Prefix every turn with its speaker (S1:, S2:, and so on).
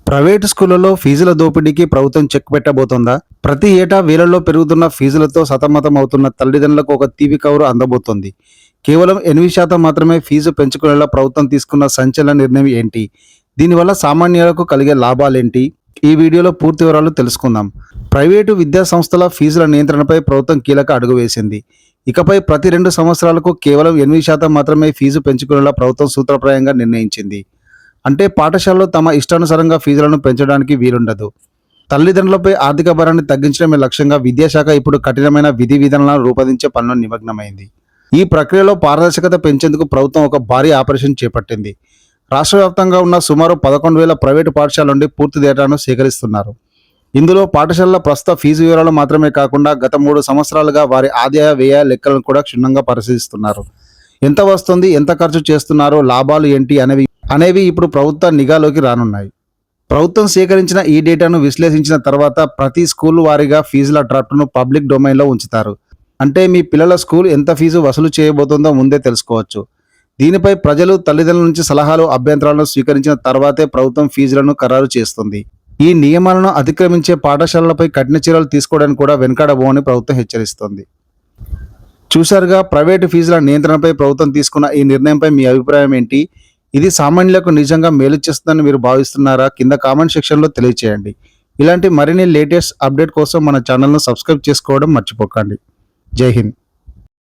S1: Private స్కూళ్లలో ఫీజుల దోపిడీకి ప్రభుత్వం చెక్ పెట్టబోతోందా? ప్రతి ఏటా వేలల్లో పెరుగుతున్న ఫీజులతో సతమతం అవుతున్న తల్లిదండ్రులకు ఒక తీపి కబురు అందబోతోంది. కేవలం 8% మాత్రమే ఫీజు పెంచుకునేలా ప్రభుత్వం తీసుకున్న సంచలన నిర్ణయం ఏంటి? దీనివల్ల సామాన్యులకు కలిగే లాభాలేంటి? ఈ వీడియోలో పూర్తి వివరాలు తెలుసుకుందాం. ప్రైవేటు విద్యా సంస్థల ఫీజుల నియంత్రణపై ప్రభుత్వం కీలక అడుగు వేసింది. ఇకపై ప్రతి 2 సంవత్సరాలకు కేవలం 8% మాత్రమే ఫీజు పెంచుకునేలా ప్రభుత్వం సూత్రప్రాయంగా నిర్ణయించింది. అంటే పాఠశాలలు తమ ఇష్టానుసారంగా ఫీజులను పెంచడానికి వీలుండదు. తల్లిదండ్రులపై ఆర్థిక భారాన్ని తగ్గించడమే లక్ష్యంగా విద్యాశాఖ ఇప్పుడు కఠినమైన విధి విధానాలను రూపొందించే పనిలో నిమగ్నమైంది. ఈ ప్రక్రియలో పారదర్శకత పెంచేందుకు ప్రభుత్వం ఒక భారీ ఆపరేషన్ చేపట్టింది. రాష్ట్ర వ్యాప్తంగా ఉన్న సుమారు 11,000 ప్రైవేటు పాఠశాలల నుండి పూర్తి డేటాను సేకరిస్తున్నారు. ఇందులో పాఠశాలల ప్రస్తుత ఫీజు వివరాలు మాత్రమే కాకుండా గత 3 సంవత్సరాలుగా వారి ఆదాయ వ్యయ లెక్కలను కూడా క్షుణ్ణంగా పరిశీలిస్తున్నారు. ఎంత వస్తుంది, ఎంత ఖర్చు చేస్తున్నారో, లాభాలు ఏంటి అనేవి ఇప్పుడు ప్రభుత్వ నిఘాలోకి రానున్నాయి. ప్రభుత్వం సేకరించిన ఈ డేటాను విశ్లేషించిన తర్వాత ప్రతి స్కూల్ వారీగా ఫీజుల డ్రాఫ్ట్ను పబ్లిక్ డొమైన్లో ఉంచుతారు. అంటే మీ పిల్లల స్కూల్ ఎంత ఫీజు వసూలు చేయబోతుందో ముందే తెలుసుకోవచ్చు. దీనిపై ప్రజలు, తల్లిదండ్రుల నుంచి సలహాలు, అభ్యంతరాలను స్వీకరించిన తర్వాతే ప్రభుత్వం ఫీజులను ఖరారు చేస్తుంది. ఈ నియమాలను అతిక్రమించే పాఠశాలలపై కఠిన చర్యలు తీసుకోవడానికి కూడా వెనుకాడబోమని ప్రభుత్వం హెచ్చరిస్తోంది. చూశారుగా, ప్రైవేటు ఫీజుల నియంత్రణపై ప్రభుత్వం తీసుకున్న ఈ నిర్ణయంపై మీ అభిప్రాయం ఏంటి? ఇది సామాన్యులకు నిజంగా మేలు చేస్తుందని మీరు భావిస్తున్నారా? కింద కామెంట్ సెక్షన్లో తెలియచేయండి. ఇలాంటి మరిన్ని లేటెస్ట్ అప్డేట్ కోసం మన ఛానల్ను సబ్స్క్రైబ్ చేసుకోవడం మర్చిపోకండి. జై హింద్.